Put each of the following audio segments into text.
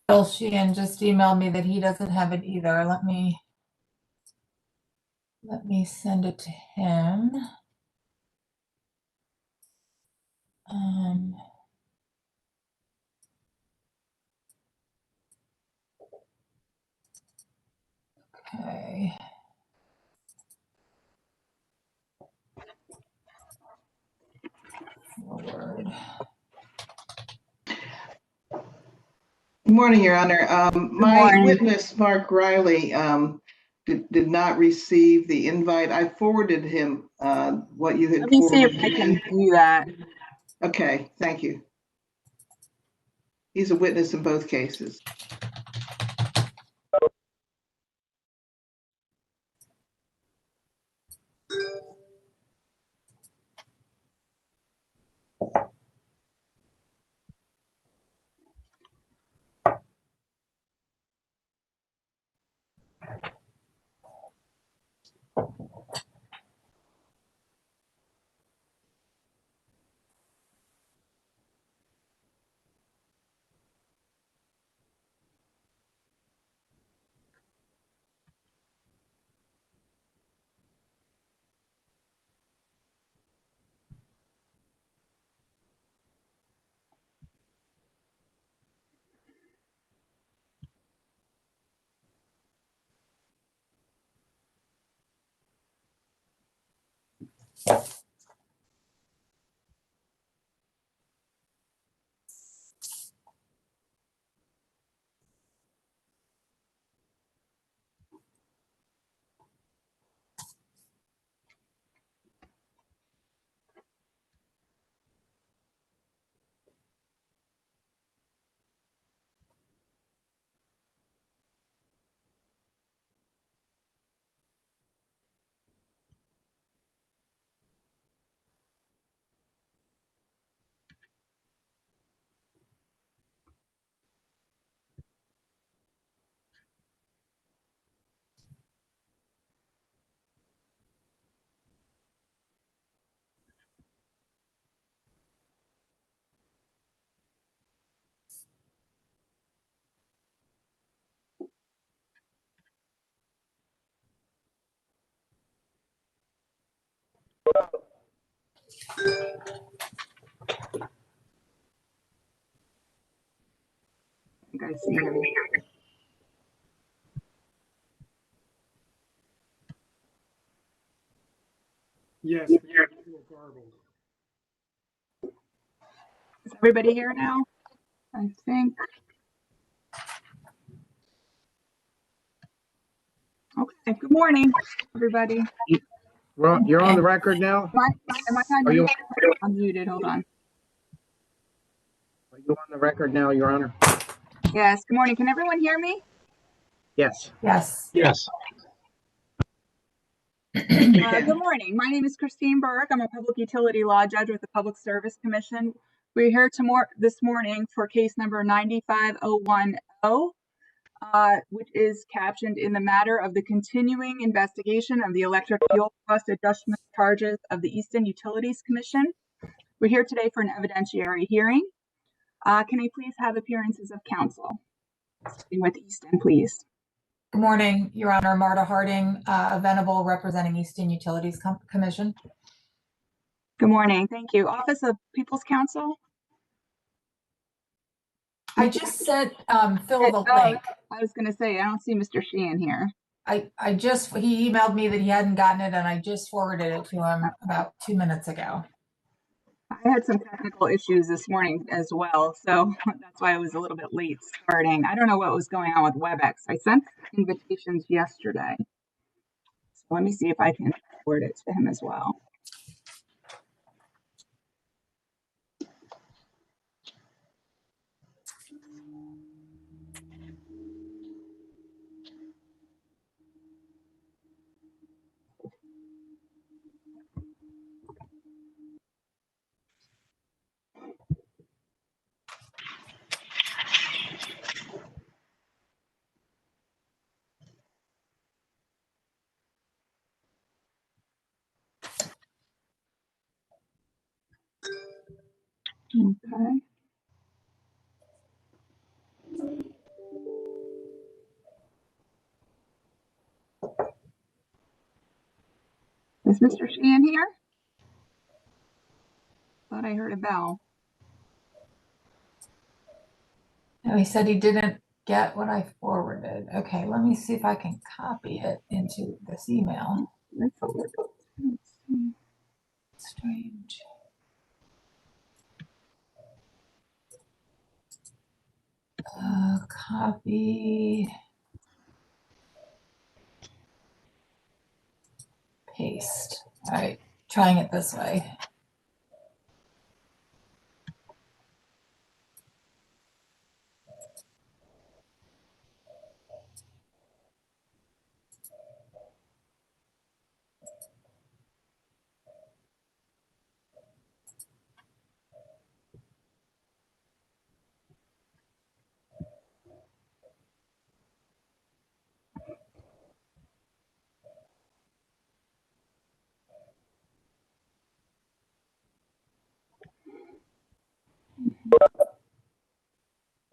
Bill Sheehan just emailed me that he doesn't have it either. Let me send it to him. Okay. Forward. Good morning, Your Honor. My witness, Mark Riley, did not receive the invite. I forwarded him what you had forwarded. Let me see if I can do that. Okay, thank you. He's a witness in both cases. I think I see him. Yes, it's a little garbled. Is everybody here now? I think. Okay, good morning, everybody. You're on the record now? Am I on mute? I'm muted, hold on. Are you on the record now, Your Honor? Yes, good morning. Can everyone hear me? Yes. Yes. Yes. Good morning. My name is Christine Burke. I'm a public utility law judge with the Public Service Commission. We're here this morning for case number 95010, which is captioned in the matter of the continuing investigation of the electric fuel cost adjustment charges of the Easton Utilities Commission. We're here today for an evidentiary hearing. Can I please have appearances of counsel? Starting with Easton, please. Good morning, Your Honor. Marta Harding, Venable, representing Easton Utilities Commission. Good morning. Thank you. Office of People's Counsel. I just sent Phil the link. I was going to say, I don't see Mr. Sheehan here. He emailed me that he hadn't gotten it, and I just forwarded it to him about 2 minutes ago. I had some technical issues this morning as well, so that's why I was a little bit late starting. I don't know what was going on with WebEx. I sent invitations yesterday. So let me see if I can forward it to him as well. Okay. Is Mr. Sheehan here? Thought I heard a bell. No, he said he didn't get what I forwarded. Okay, let me see if I can copy it into this email. Let's see. Strange. Copy. Paste. All right, trying it this way.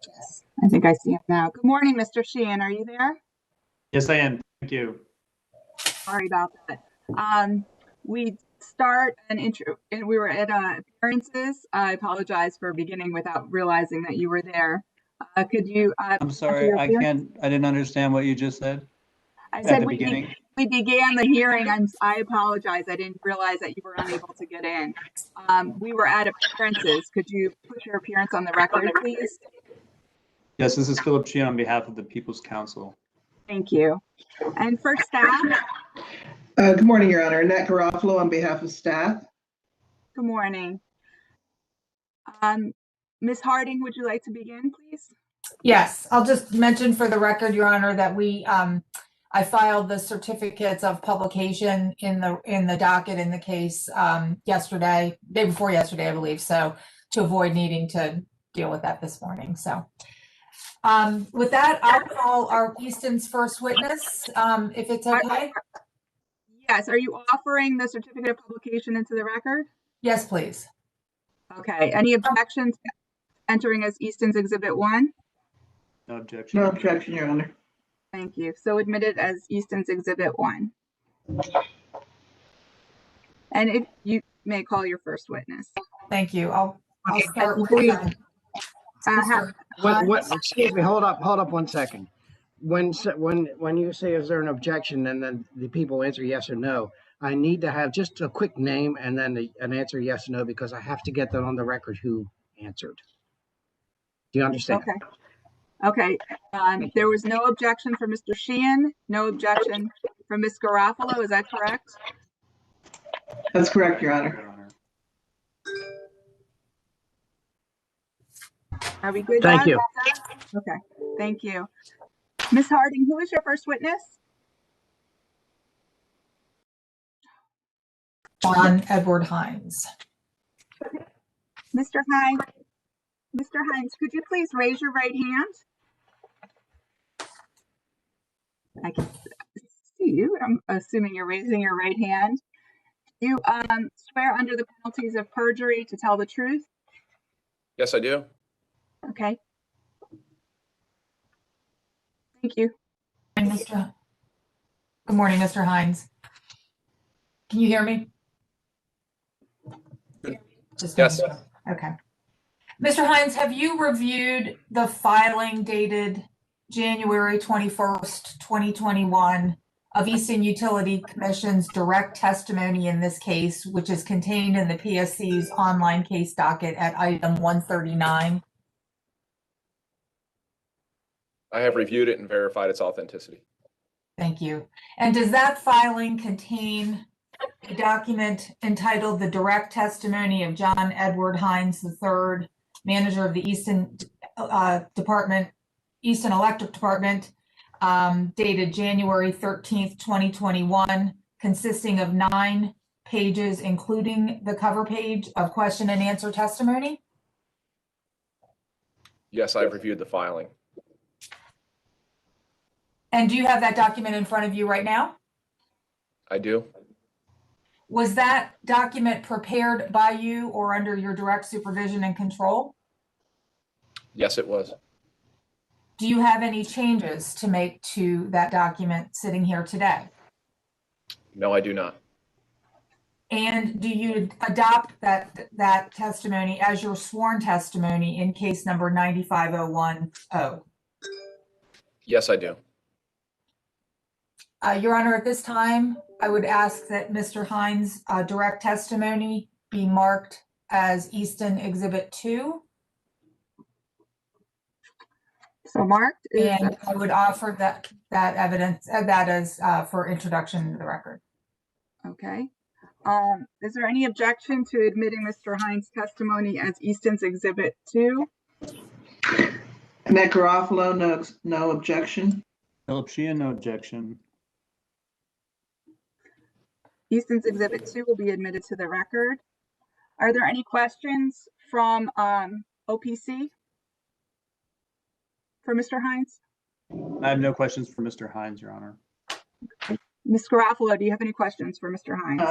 Yes, I think I see him now. Good morning, Mr. Sheehan. Are you there? Yes, I am. Thank you. Sorry about that. We start an intro, and we were at appearances. I apologize for beginning without realizing that you were there. Could you? I'm sorry, I didn't understand what you just said I at said the beginning. we began the hearing. I apologize. I didn't realize that you were unable to get in. We were at appearances. Could you put your appearance on the record, please? Yes, this is Philip Sheehan on behalf of the People's Council. Thank you. And for staff, Good morning, Your Honor. Annette Garofalo on behalf of staff. good morning. Ms. Harding, would you like to begin, please? Yes, I'll just mention for the record, Your Honor, that I filed the certificates of publication in the docket in the case yesterday, day before yesterday, I believe. So to avoid needing to deal with that this morning. So with that, I'll call our Easton's first witness, if it's okay. Yes. Are you offering the certificate of publication into the record? Yes, please. Okay. Any objections to entering as Easton's Exhibit 1? No objection. No objection, Your Honor. Thank you. So admitted as Easton's Exhibit 1. And if you may call your first witness. Thank you. I'll start with Mr. Excuse me, hold up 1 second. When you say, is there an objection, and then the people answer yes or no, I need to have just a quick name and then an answer yes or no, because I have to get that on the record who answered. Do you understand? Okay. There was no objection from Mr. Sheehan, no objection from Ms. Garofalo. Is that correct? That's correct, Your Honor. Your Honor. Are we good? Thank Doug? you. Okay. Thank you. Ms. Harding, who is your first witness? John Edward Hines. Mr. Hines. Mr. Hines, could you please raise your right hand? I can see you. I'm assuming you're raising your right hand. You swear under the penalties of perjury to tell the truth? Yes, I do. Okay. Thank you. Good morning, Mr. Hines. Can you hear me? Yes. Okay. Mr. Hines, have you reviewed the filing dated January 21st, 2021 of Easton Utility Commission's direct testimony in this case, which is contained in the PSC's online case docket at item 139? I have reviewed it and verified its authenticity. Thank you. And does that filing contain a document entitled The Direct Testimony of John Edward Hines III, manager of the Easton Electric Department, dated January 13th, 2021, consisting of 9 pages, including the cover page of question and answer testimony? Yes, I've reviewed the filing. And do you have that document in front of you right now? I do. Was that document prepared by you or under your direct supervision and control? Yes, it was. Do you have any changes to make to that document sitting here today? No, I do not. And do you adopt that testimony as your sworn testimony in case number 95010? Yes, I do. Your Honor, at this time, I would ask that Mr. Hines' direct testimony be marked as Easton Exhibit 2. So marked. And I would offer that evidence, that as for introduction to the record. Okay. Is there any objection to admitting Mr. Hines' testimony as Easton's Exhibit 2? Annette Garofalo, no objection. Philip Sheehan, no objection. Easton's Exhibit 2 will be admitted to the record. Are there any questions from OPC for Mr. Hines? I have no questions for Mr. Hines, Your Honor. Ms. Garofalo, do you have any questions for Mr. Hines?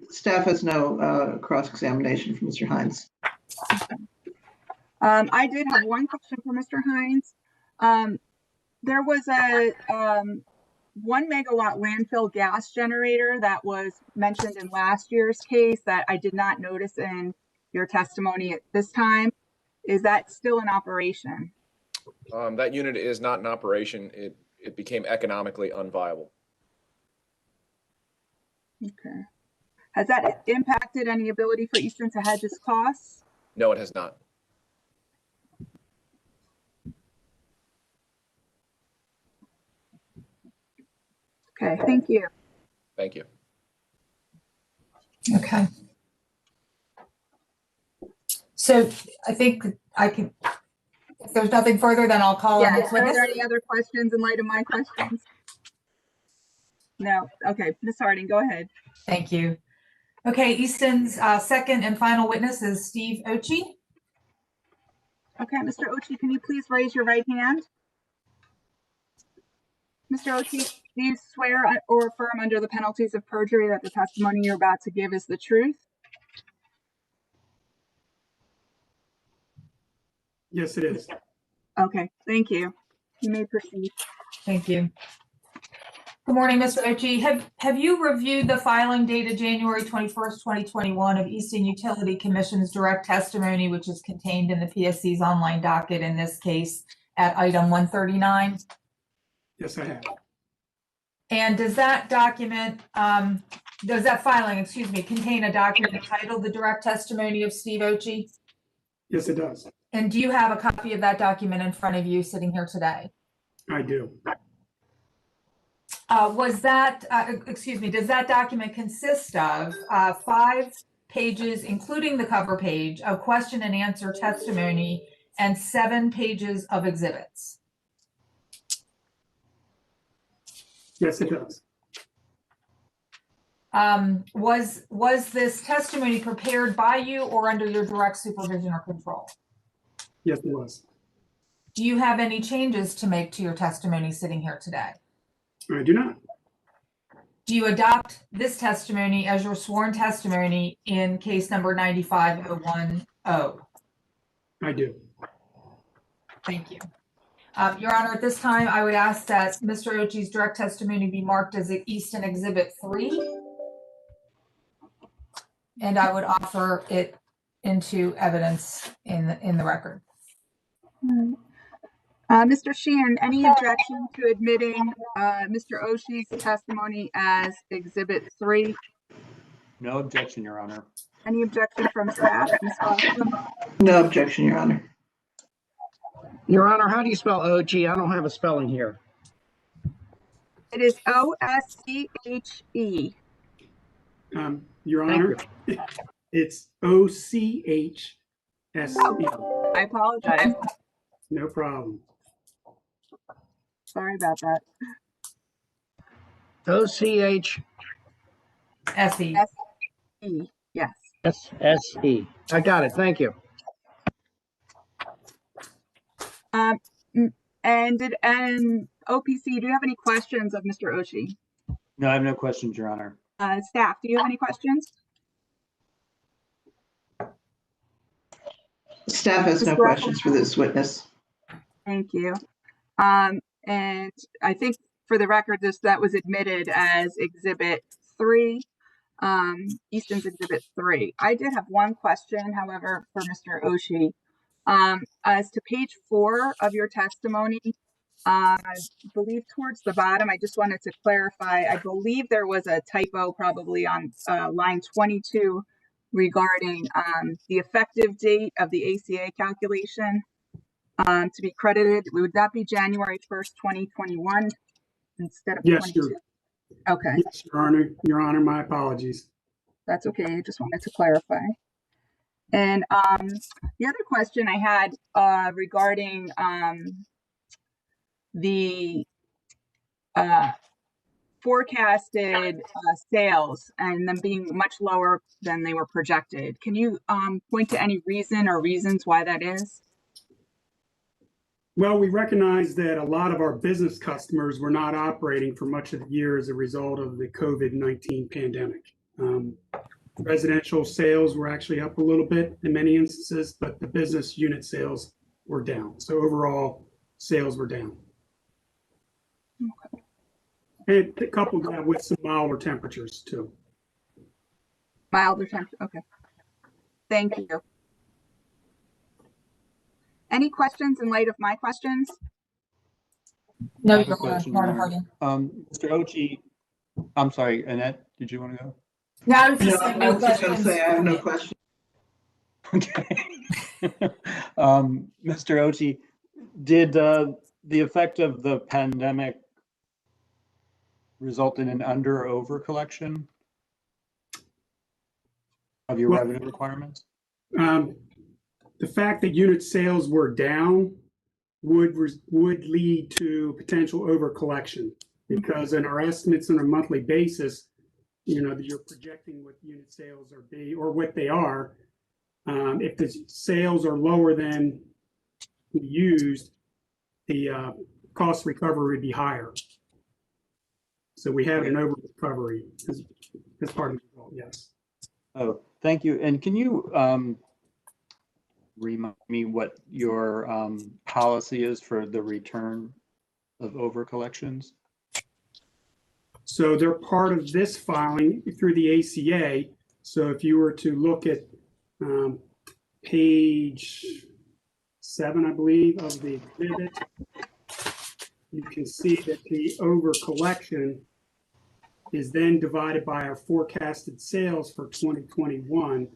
Staff has no cross-examination from Mr. Hines. I did have one question for Mr. Hines. There was a 1 megawatt landfill gas generator that was mentioned in last year's case that I did not notice in your testimony at this time. Is that still in operation? That unit is not in operation. It became economically unviable. Okay. Has that impacted any ability for Easton to hedge its costs? No, it has not. Okay, thank you. Thank you. Okay. So I think I can, if there's nothing further, then I'll call on Yeah, this are witness. there any other questions in light of my questions? No. Okay, Ms. Harding, go ahead. Thank you. Okay, Easton's second and final witness is Steve Ochi. Okay, Mr. Ochi, can you please raise your right hand? Mr. Ochi, do you swear or affirm under the penalties of perjury that the testimony you're about to give is the truth? Yes, it is. Okay, thank you. You may proceed. Thank you. Good morning, Mr. Ochi. Have you reviewed the filing dated January 21st, 2021 of Easton Utility Commission's direct testimony, which is contained in the PSC's online docket in this case at item 139? Yes, I have. And does that document, does that filing, excuse me, contain a document entitled The Direct Testimony of Steve Ochi? Yes, it does. And do you have a copy of that document in front of you sitting here today? I do. Was that, excuse me, does that document consist of 5 pages, including the cover page, of question and answer testimony and 7 pages of exhibits? Yes, it does. Was this testimony prepared by you or under your direct supervision or control? Yes, it was. Do you have any changes to make to your testimony sitting here today? I do not. Do you adopt this testimony as your sworn testimony in case number 95010? I do. Thank you. Your Honor, at this time, I would ask that Mr. Ochi's direct testimony be marked as Easton Exhibit 3. And I would offer it into evidence in the record. Mr. Sheehan, any objection to admitting Mr. Ochi's testimony as Exhibit 3? No objection, Your Honor. Any objection from staff? Ms. Hoffman? No objection, Your Honor. Your Honor, how do you spell OG? I don't have a spelling here. It is O-S-C-H-E. Your Thank Honor, it's O-C-H-S-E. I apologize. No problem. Sorry about that. O-C-H-S-E. S.E. E. Yes. I got it. Thank you. And OPC, do you have any questions of Mr. Ochi? No, I have no questions, Your Honor. Staff, do you have any questions? Staff has no Ms. Garofalo? questions for this witness. Thank you. And I think for the record, that was admitted as Exhibit 3, Easton's Exhibit 3. I did have one question, however, for Mr. Oshie. As to page 4 of your testimony, I believe towards the bottom, I just wanted to clarify, I believe there was a typo probably on line 22 regarding the effective date of the ACA calculation to be credited. Would that be January 1st, 2021 instead of Yes, 22? Okay, yes, Your Honor, my apologies. that's okay. I just wanted to clarify. And the other question I had regarding the forecasted sales and them being much lower than they were projected. Can you point to any reason or reasons why that is? Well, we recognize that a lot of our business customers were not operating for much of the year as a result of the COVID-19 pandemic. Residential sales were actually up a little bit in many instances, but the business unit sales were down. So overall, sales were down. Okay. And coupled that with some milder temperatures too. Milder temperature. Okay. Thank you. Any questions in light of my questions? No, I have a Your Honor, question, Marta Your Honor. Harding. Mr. Ochi, I'm sorry, Annette, did you want to go? No, I was No, just saying I no was just going to questions. say I have no question. Okay. Mr. Ochi, did the effect of the pandemic result in an under or over collection of your Well, revenue requirements? The fact that unit sales were down would lead to potential over collection, because in our estimates on a monthly basis, you know, you're projecting what unit sales are or what they are. If the sales are lower than we used, the cost recovery would be higher. So we have an over recovery as part of the result, yes. Oh, thank you. And can you remind me what your policy is for the return of over collections? So they're part of this filing through the ACA. So if you were to look at page 7, I believe, of the exhibit, you can see that the over collection is then divided by our forecasted sales for 2021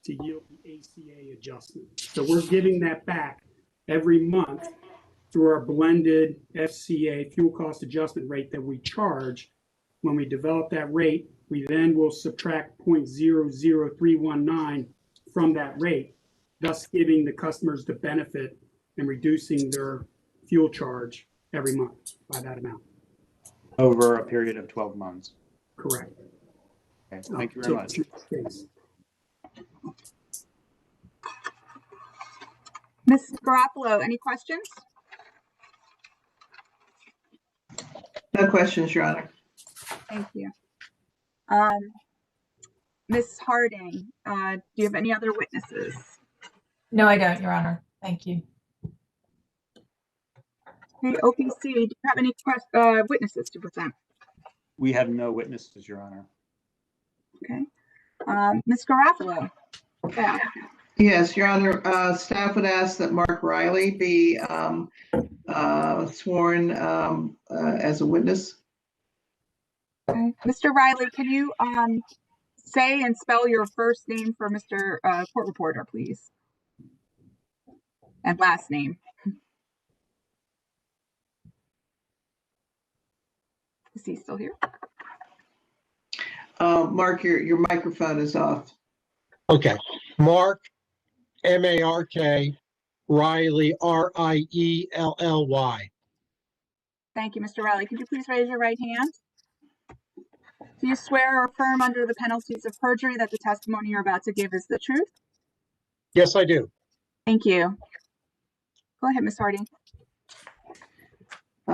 to yield the ACA adjustment. So we're giving that back every month through our blended FCA fuel cost adjustment rate that we charge. When we develop that rate, we then will subtract 0.00319 from that rate, thus giving the customers the benefit and reducing their fuel charge every month by that amount. Over a period of 12 months. Correct. Okay, thank you very much. Ms. Garofalo, any questions? No questions, Your Honor. Thank you. Ms. Harding, do you have any other witnesses? No, I don't, Your Honor. Thank you. Okay, OPC, do you have any witnesses to present? We have no witnesses, Your Honor. Okay. Ms. Garofalo. Yeah. Yes, Your Honor. Staff would ask that Mark Riley be sworn as a witness. Okay. Mr. Riley, can you say and spell your first name for Mr. Court Reporter, please? And last name. Is he still here? Mark, your microphone is off. Okay, Mark, M-A-R-K, Riley, R-I-E-L-L-Y. Thank you, Mr. Riley. Could you please raise your right hand? Do you swear or affirm under the penalties of perjury that the testimony you're about to give is the truth? Yes, I do. Thank you. Go ahead, Ms. Harding.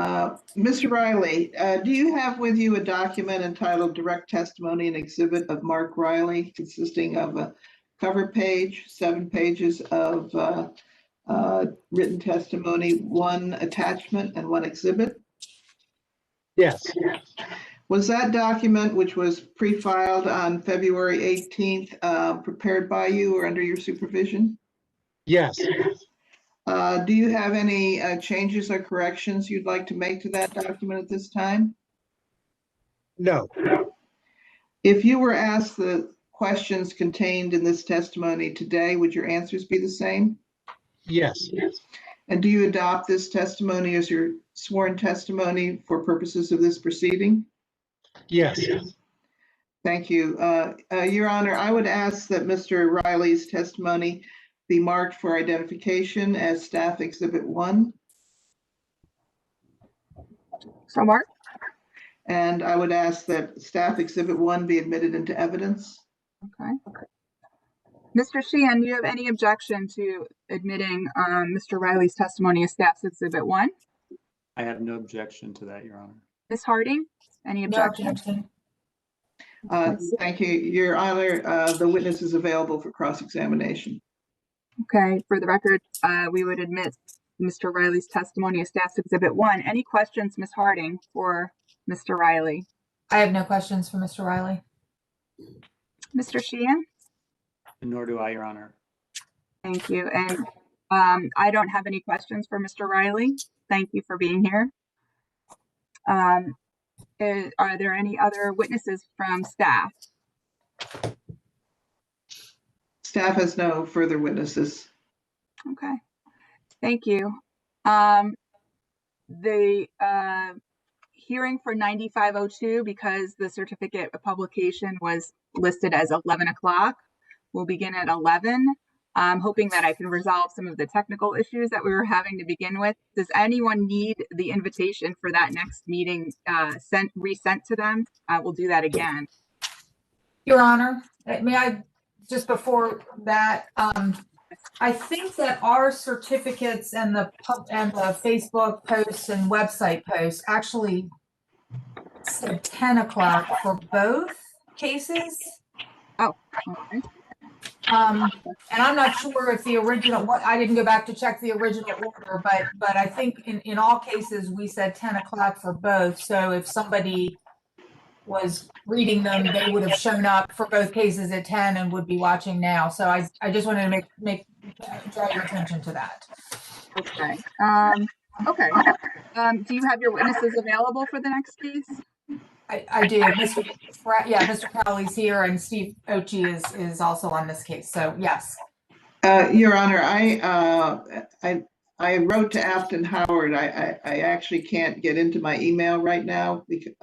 Mr. Riley, do you have with you a document entitled Direct Testimony and Exhibit of Mark Riley, consisting of a cover page, 7 pages of written testimony, 1 attachment, and 1 exhibit? Yes, Was that document, which was pre-filed on February 18th, prepared by you or under your supervision? yes, Do you have any changes or corrections you'd like to make to that document at this time? no, If you were asked the questions contained in this testimony today, would your answers be the same? yes, And do you adopt this testimony as your sworn testimony for purposes of this proceeding? yes, Thank you. Your Honor, I would ask that Mr. Riley's testimony be marked for identification as Staff Exhibit 1. So Mark, And I would ask that Staff Exhibit 1 be admitted into evidence. okay. Mr. Sheehan, do you have any objection to admitting Mr. Riley's testimony as Staff's Exhibit 1? I have no objection to that, Your Honor. Ms. Harding, any No objection? objection. Thank you, Your Honor. The witness is available for cross-examination. Okay, for the record, we would admit Mr. Riley's testimony as Staff's Exhibit 1. Any questions, Ms. Harding, for Mr. Riley? I have no questions for Mr. Riley. Mr. Sheehan? Nor do I, Your Honor. Thank you. And I don't have any questions for Mr. Riley. Thank you for being here. Are there any other witnesses from staff? Staff has no further witnesses. Okay, thank you. The hearing for 9502, because the certificate of publication was listed as 11 o'clock, will begin at 11. I'm hoping that I can resolve some of the technical issues that we were having to begin with. Does anyone need the invitation for that next meeting resent to them? I will do that again. Your Honor, may I, just before that, I think that our certificates and the Facebook posts and website posts actually said 10 o'clock for both cases. Oh, okay. And I'm not sure if the original, I didn't go back to check the original order, but I think in all cases, we said 10 o'clock for both. So if somebody was reading them, they would have shown up for both cases at 10 and would be watching now. So I just wanted to draw your attention to that. Okay. Okay. Do you have your witnesses available for the next case? I do. Mr. Crowley's here, and Steve Ochi is also on this case. So yes. Your Honor, I wrote to Afton Howard. I actually can't get into my email right now, because,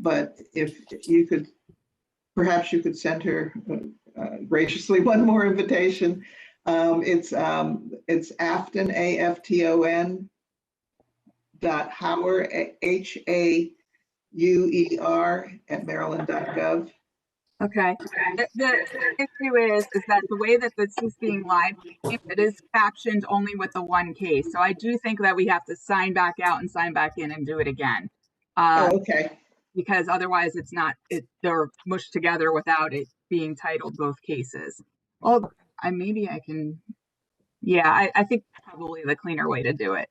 but if you could, perhaps you could send her graciously one more invitation. It's Afton, AFTON .Hauer, HAUER @maryland.gov. Okay. The issue is that the way that this is being live, it is captioned only with the one case. So I do think that we have to sign back out and sign back in and do it again. Okay. Because otherwise they're mushed together without it being titled both cases. Well, maybe I can, yeah, I think probably the cleaner way to do it.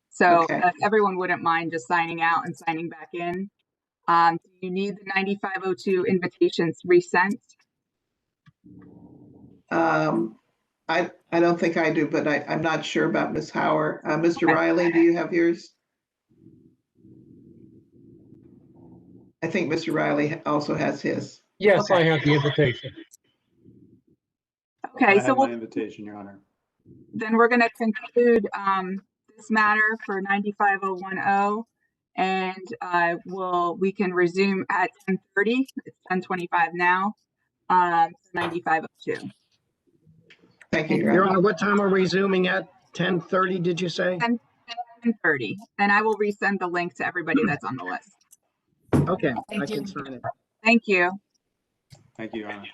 So Okay. if everyone wouldn't mind just signing out and signing back in. Do you need the 9502 invitations resent? I don't think I do, but I'm not sure about Ms. Hauer. Mr. Riley, do you have yours? I think Mr. Riley also has his. yes, I have the invitation. Okay, I so have my invitation, Your Honor. then we're going to conclude this matter for 95010, and we can resume at 10:30. It's 10:25 now. 9502. Thank you, Your Honor, what time are we resuming at? 10:30, did you say? 10:30, and I will resend the link to everybody that's on the list. Okay, Thank I can you. sign it. Thank you. Thank you, Your Honor.